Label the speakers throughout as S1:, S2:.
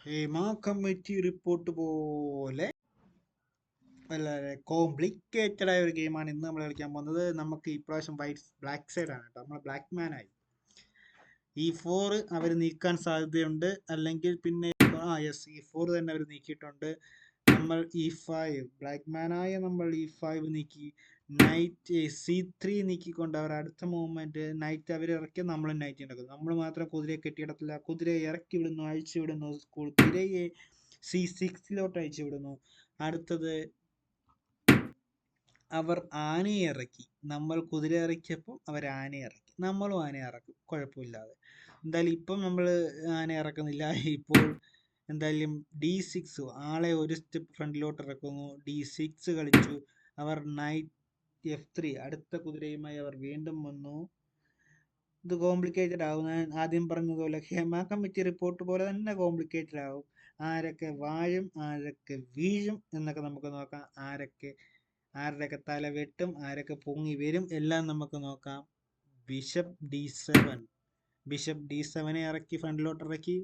S1: Hema committee report പോലെ വളരെ complicated ആയ ഒരു ഗെയിമാണ് ഇന്ന് നമ്മൾ കളിക്കാൻ പോകുന്നത്. നമുക്ക് ഇപ്രാവശ്യം ബ്ലാക്ക് സൈഡ് ആണ് കേട്ടോ. നമ്മൾ ബ്ലാക്ക് മാൻ ആയി. E4 അവർ നീക്കാൻ സാധ്യതയുണ്ട്, അല്ലെങ്കിൽ പിന്നെ E4 തന്നെ അവർ നീക്കിയിട്ടുണ്ട്. നമ്മൾ E5 ബ്ലാക്ക് മാനായ നമ്മൾ E5 നീക്കി. നൈറ്റ് C3 നീക്കിക്കൊണ്ട് അവർ അടുത്ത മൂവ്മെന്റ് നൈറ്റ് അവർ ഇറക്കി, നമ്മൾ നൈറ്റ് ഉണ്ടാക്കും. നമ്മൾ മാത്രം കുതിരയെ കെട്ടിയിടത്തില്ല, കുതിരയെ ഇറക്കി വിടുന്നു, അഴിച്ചു വിടുന്നു. കുതിരയെ C6 അഴിച്ചു വിടുന്നു. അടുത്തത് അവർ ആനയെ ഇറക്കി. നമ്മൾ കുതിര ഇറക്കിയപ്പോൾ അവർ ആനയെ ഇറക്കി. നമ്മളും ആനയെ ഇറക്കും കുഴപ്പമില്ലാതെ. എന്തായാലും ഇപ്പം നമ്മൾ ആന ഇറക്കുന്നില്ല. ഇപ്പോൾ എന്തായാലും D6 ആളെ ഒരു സ്റ്റെപ്പ് ഫ്രണ്ടിലോട്ട് ഇറക്കുന്നു. D6 കളിച്ചു. അവർ നൈറ്റ് F3 അടുത്ത കുതിരയുമായി അവർ വീണ്ടും വന്നു. ഇത് കോംപ്ലിക്കേറ്റഡ് ആവും. ഞാൻ ആദ്യം പറഞ്ഞതുപോലെ ഹേമ കമ്മിറ്റി റിപ്പോർട്ട് പോലെ തന്നെ കോംപ്ലിക്കേറ്റഡ് ആവും. ആരൊക്കെ വാഴും, ആരൊക്കെ വീഴും എന്നൊക്കെ നമുക്ക് നോക്കാം. ആരുടെയൊക്കെ തല വെട്ടും, ആരൊക്കെ പൊങ്ങി വരും, എല്ലാം നമുക്ക് നോക്കാം. ബിഷപ്പ് D7 ഇറക്കി, ഫ്രണ്ടിലോട്ട് ഇറക്കി.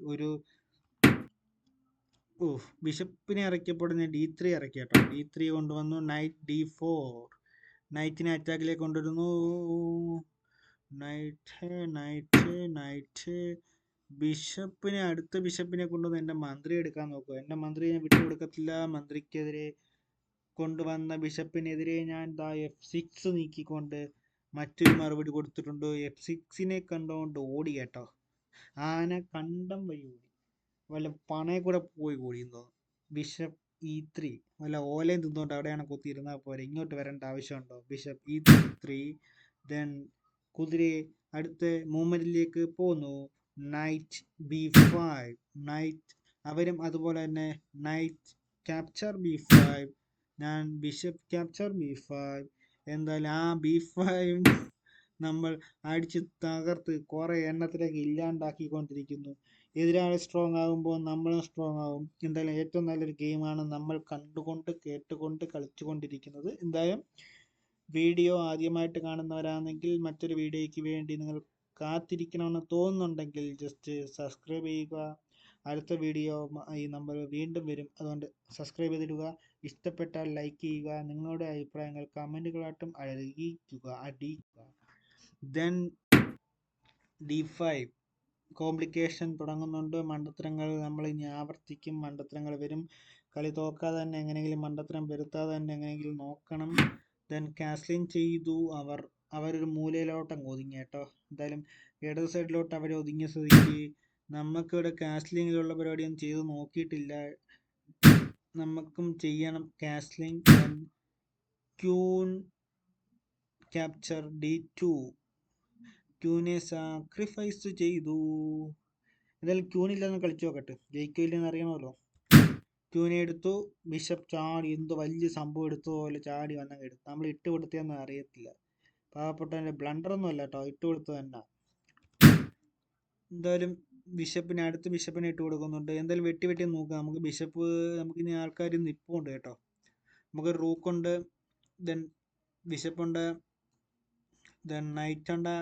S1: ബിഷപ്പിനെ ഇറക്കിയപ്പോൾ ഞാൻ D3 ഇറക്കി കേട്ടോ. D3 കൊണ്ടുവന്നു. നൈറ്റ് D4 നൈറ്റിനെ അറ്റാക്കിലേക്ക് കൊണ്ടുവരുന്നു. നൈറ്റ് അടുത്ത ബിഷപ്പിനെ കൊണ്ടുവന്ന് എൻ്റെ മന്ത്രി എടുക്കാൻ നോക്കുക. എൻ്റെ മന്ത്രി ഞാൻ വിട്ടുകൊടുക്കത്തില്ല. മന്ത്രിക്കെതിരെ കൊണ്ടുവന്ന ബിഷപ്പിനെതിരെ ഞാൻ F6 നീക്കിക്കൊണ്ട് മറ്റൊരു മറുപടി കൊടുത്തിട്ടുണ്ട്. F6 കണ്ടുകൊണ്ട് ഓടി കേട്ടോ. ആന കണ്ടം വഴി ഓടി. വല്ല പണയെ കൂടെ പോയി ഓടിയെന്ന് തോന്നുന്നു. ബിഷപ്പ് E3 വല്ല ഓലയും തിന്നുകൊണ്ട് അവിടെയാണ് കുത്തിയിരുന്നാൽ പോരെ, ഇങ്ങോട്ട് വരേണ്ട ആവശ്യമുണ്ടോ? ബിഷപ്പ് E3 ദെൻ കുതിരയെ അടുത്ത മൂവ്മെന്റിലേക്ക് പോന്നു. നൈറ്റ് B5 നൈറ്റ് അവരും അതുപോലെ തന്നെ നൈറ്റ് ക്യാപ്ചർ B5. ഞാൻ ബിഷപ്പ് ക്യാപ്ചർ B5. എന്തായാലും ആ B5 നമ്മൾ അടിച്ച് തകർത്ത് കുറെ എണ്ണത്തിലേക്ക് ഇല്ലാണ്ടാക്കിക്കൊണ്ടിരിക്കുന്നു. എതിരാളി സ്ട്രോങ് ആകുമ്പോൾ നമ്മളും സ്ട്രോങ് ആകും. എന്തായാലും ഏറ്റവും നല്ലൊരു ഗെയിമാണ് നമ്മൾ കണ്ടുകൊണ്ട് കേട്ടുകൊണ്ട് കളിച്ചുകൊണ്ടിരിക്കുന്നത്. എന്തായാലും വീഡിയോ ആദ്യമായിട്ട് കാണുന്നവരാണെങ്കിൽ മറ്റൊരു വീഡിയോയ്ക്ക് വേണ്ടി നിങ്ങൾ കാത്തിരിക്കണമെന്ന് തോന്നുന്നുണ്ടെങ്കിൽ ജസ്റ്റ് സബ്സ്ക്രൈബ് ചെയ്യുക. അടുത്ത വീഡിയോ ഈ നമ്പർ വീണ്ടും വരും, അതുകൊണ്ട് സബ്സ്ക്രൈബ് ചെയ്തിടുക. ഇഷ്ടപ്പെട്ടാൽ ലൈക്ക് ചെയ്യുക. നിങ്ങളുടെ അഭിപ്രായങ്ങൾ കമൻറ്റുകളായിട്ടും അടിക്കുക. ദെൻ D5 കോംപ്ലിക്കേഷൻ തുടങ്ങുന്നുണ്ട്. മണ്ടത്തരങ്ങൾ നമ്മൾ ഇനി ആവർത്തിക്കും. മണ്ടത്തരങ്ങൾ വരും. കളി തോക്കാതെ തന്നെ എങ്ങനെയെങ്കിലും മണ്ടത്തരം വരുത്താതെ തന്നെ എങ്ങനെയെങ്കിലും നോക്കണം. ദെൻ കാസ്ലിംഗ് ചെയ്തു. അവരൊരു മൂലയിലോട്ടങ്ങ് ഒതുങ്ങി കേട്ടോ. എന്തായാലും ഇടത് സൈഡിലോട്ട് അവർ ഒതുങ്ങിയ സ്ഥിതിക്ക് നമുക്കിവിടെ കാസ്ലിങ്ങിലുള്ള പരിപാടിയൊന്നും ചെയ്ത് നോക്കിയിട്ടില്ല. നമുക്കും ചെയ്യണം castling. Then queen capture D2 ക്യൂനെ സാക്രിഫൈസ് ചെയ്തു. എന്തായാലും ക്യൂനില്ലെന്ന് കളിച്ചു നോക്കട്ടെ, ജയിക്കില്ലെന്ന് അറിയണമല്ലോ. ക്യൂനെ എടുത്തു. ബിഷപ്പ് ചാടി, എന്തോ വലിയ സംഭവം എടുത്തതുപോലെ ചാടി വന്നങ്ങ് എടുത്തു. നമ്മൾ ഇട്ട് കൊടുത്തതെന്ന് അറിയത്തില്ല. പാവപ്പെട്ടതിൻ്റെ ബ്ലണ്ടറൊന്നും അല്ല കേട്ടോ, ഇട്ട് കൊടുത്തത് തന്നെ. എന്തായാലും അടുത്ത ബിഷപ്പിനെ ഇട്ട് കൊടുക്കുന്നുണ്ട്. എന്തായാലും വെട്ടി നോക്കാം. നമുക്കിനി ആൾക്കാർ നിൽപ്പുണ്ട് കേട്ടോ. നമുക്കൊരു റൂക്കുണ്ട്, ദെൻ ബിഷപ്പുണ്ട്, ദെൻ നൈറ്റ് ഉണ്ട്,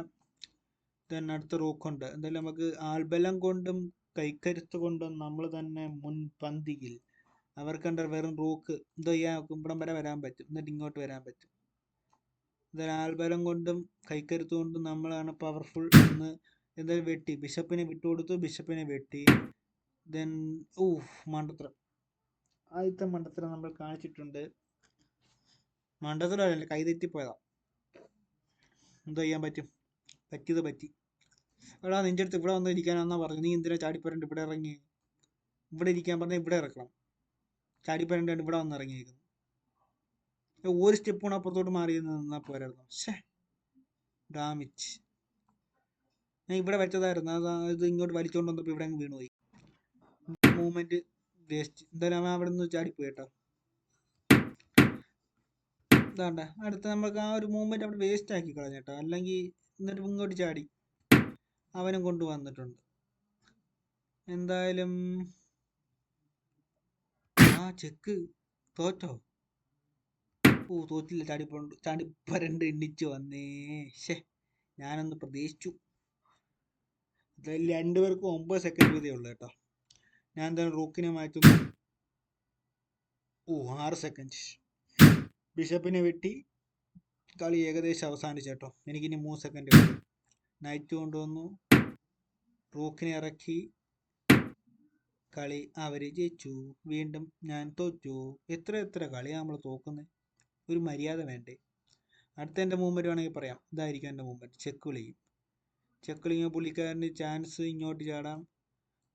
S1: ദെൻ അടുത്ത റൂക്കുണ്ട്. എന്തായാലും നമുക്ക് ആൾബലം കൊണ്ടും കൈക്കരുത്ത് കൊണ്ടും നമ്മൾ തന്നെ മുൻപന്തിയിൽ. അവർക്കുണ്ട് വെറും റൂക്ക്. എന്തോ ചെയ്യാൻ കുമ്പടം വരെ വരാൻ പറ്റും, എന്നിട്ട് ഇങ്ങോട്ട് വരാൻ പറ്റും. എന്തായാലും ആൾബലം കൊണ്ടും കൈക്കരുത്ത് കൊണ്ടും നമ്മളാണ് പവർഫുൾ എന്ന്. എന്തായാലും വെട്ടി, ബിഷപ്പിനെ വിട്ടുകൊടുത്തു. ബിഷപ്പിനെ വെട്ടി. ദെൻ മണ്ടത്തരം, ആദ്യത്തെ മണ്ടത്തരം നമ്മൾ കാണിച്ചിട്ടുണ്ട്. മണ്ടത്തരമല്ല, കൈതെറ്റിപ്പോയതാ. എന്തോ ചെയ്യാൻ പറ്റും, പറ്റിയത് പറ്റി. എടാ നിൻ്റെ അടുത്ത് ഇവിടെ വന്ന് ഇരിക്കാനാന്നാ പറഞ്ഞു, നീ എന്തിനാ ചാടിപ്പരണ്ട് ഇവിടെ ഇറങ്ങി? ഇവിടെ ഇരിക്കാൻ പറഞ്ഞാൽ ഇവിടെ ഇറക്കണം. ചാടിപ്പരണ്ടാണ് ഇവിടെ വന്ന് ഇറങ്ങിയിരിക്കുന്നു. ഒരു സ്റ്റെപ്പ് കൂടെ അപ്പുറത്തോട്ട് മാറി നിന്നാൽ പോരായിരുന്നു. ഡാമിച്ച്, ഞാൻ ഇവിടെ വെച്ചതായിരുന്നു. ഇത് ഇങ്ങോട്ട് വലിച്ചോണ്ട് വന്നപ്പോൾ ഇവിടെ അങ്ങ് വീണുപോയി. Movement waste. എന്തായാലും അവൻ അവിടെ നിന്ന് ചാടിപ്പോയി കേട്ടോ. ഇതാണ്ട അടുത്ത നമുക്ക് ആ ഒരു മൂവ്മെന്റ് അവിടെ വേസ്റ്റ് ആക്കി കളഞ്ഞേട്ടോ. അല്ലെങ്കിൽ എന്നിട്ട് ഇങ്ങോട്ട് ചാടി അവനും കൊണ്ടുവന്നിട്ടുണ്ട്. എന്തായാലും ചെക്ക് തോറ്റോ? തോറ്റില്ല, ചാടിപ്പരണ്ട് എണ്ണിച്ചു വന്നേ. ഞാനൊന്ന് പ്രതീക്ഷിച്ചു. രണ്ടുപേർക്കും 9 സെക്കൻഡ് വീതമേ ഉള്ളൂ കേട്ടോ. ഞാൻ എന്തായാലും റൂക്കിനെ മാറ്റുന്നു. 6 സെക്കൻഡ്. ബിഷപ്പിനെ വെട്ടി. കളി ഏകദേശം അവസാനിച്ചേട്ടോ. എനിക്കിനി 3 സെക്കൻഡ് ഉണ്ട്. നൈറ്റ് കൊണ്ടുവന്നു. റൂക്കിനെ ഇറക്കി. കളി അവർ ജയിച്ചു. വീണ്ടും ഞാൻ തോറ്റു. എത്ര കളിയാണ് നമ്മൾ തോക്കുന്നത്? ഒരു മര്യാദ വേണ്ടേ? അടുത്ത എൻ്റെ മൂവ്മെൻറ്റ് വേണമെങ്കിൽ പറയാം. ഇതായിരിക്കും എൻ്റെ മൂവ്മെൻറ്റ്. ചെക്ക് വിളിക്കും. ചെക്ക് വിളിക്കുമ്പോൾ പുള്ളിക്കാരന് ചാൻസ് ഇങ്ങോട്ട് ചാടാം,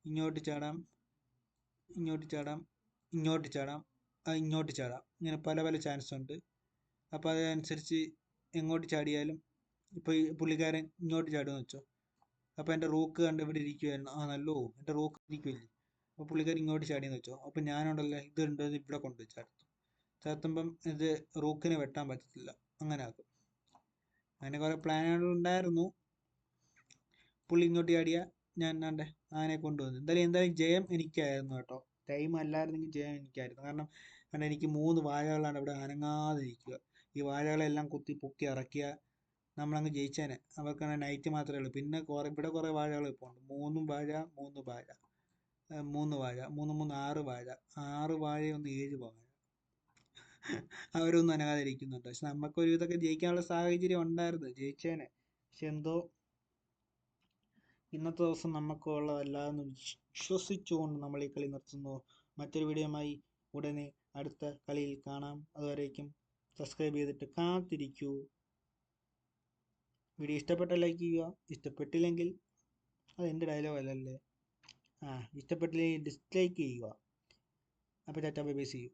S1: ഇങ്ങോട്ട് ചാടാം, ഇങ്ങോട്ട് ചാടാം, ഇങ്ങോട്ട് ചാടാം, ഇങ്ങോട്ട് ചാടാം. ഇങ്ങനെ പല ചാൻസ് ഉണ്ട്. അപ്പോൾ അതനുസരിച്ച് എങ്ങോട്ട് ചാടിയാലും ഇപ്പോൾ ഈ പുള്ളിക്കാരൻ ഇങ്ങോട്ട് ചാടുമെന്ന് വെച്ചോ. അപ്പോൾ എൻ്റെ റൂക്ക് കണ്ട് ഇവിടെ ഇരിക്കുമായിരുന്നു. നല്ലോ എൻ്റെ റൂക്ക് ഇരിക്കുമല്ലേ. അപ്പോൾ പുള്ളിക്കാരൻ ഇങ്ങോട്ട് ചാടിയെന്ന് വെച്ചോ. അപ്പോൾ ഞാനുണ്ടല്ലോ ഇതുണ്ട് ഇവിടെ കൊണ്ട് ചാർത്തുമ്പം ഇത് റൂക്കിനെ വെട്ടാൻ പറ്റത്തില്ല. അങ്ങനെ ആക്കും. അങ്ങനെ കുറേ പ്ലാനുകൾ ഉണ്ടായിരുന്നു. പുള്ളി ഇങ്ങോട്ട് ചാടിയാൽ ഞാൻ എൻ്റെ ആനെ കൊണ്ടുവന്നു. എന്തായാലും ജയം എനിക്കായിരുന്നു കേട്ടോ. ടൈം അല്ലായിരുന്നെങ്കിൽ ജയം എനിക്കായിരുന്നു. കാരണം എനിക്ക് 3 വാഴകളാണ് ഇവിടെ അനങ്ങാതെ ഇരിക്കുക. ഈ വാഴകളെല്ലാം കുത്തി പൊക്കി ഇറക്കിയ നമ്മളങ്ങ് ജയിച്ചേനെ. അവർക്കാണ് നൈറ്റ് മാത്രമേ ഉള്ളൂ. പിന്നെ ഇവിടെ കുറേ വാഴകൾ ഇപ്പോൾ ഉണ്ട്. 3 വാഴ 3 വാഴ 3 വാഴ 3 6 വാഴ 6 വാഴയൊന്ന് 7 വാഴ അവരൊന്നും അനങ്ങാതെ ഇരിക്കുന്നുണ്ട്. പക്ഷെ നമുക്കൊരു ഇതൊക്കെ ജയിക്കാനുള്ള സാഹചര്യം ഉണ്ടായിരുന്നു. ജയിച്ചേനെ. പക്ഷെ എന്തോ ഇന്നത്തെ ദിവസം നമുക്ക് ഉള്ളതല്ലാന്ന് വിശ്വസിച്ചുകൊണ്ട് നമ്മൾ ഈ കളി നിർത്തുന്നു. മറ്റൊരു വീഡിയോയുമായി ഉടനെ അടുത്ത കളിയിൽ കാണാം. അതുവരേക്കും സബ്സ്ക്രൈബ് ചെയ്തിട്ട് കാത്തിരിക്കൂ. വീഡിയോ ഇഷ്ടപ്പെട്ട ലൈക്ക് ചെയ്യുക. ഇഷ്ടപ്പെട്ടില്ലെങ്കിൽ അത് എൻ്റെ ഡയലോഗ് അല്ലല്ലേ. ഇഷ്ടപ്പെട്ടില്ലെങ്കിൽ ഡിസ്ലൈക്ക് ചെയ്യുക. അപ്പോൾ tata bye bye, see U.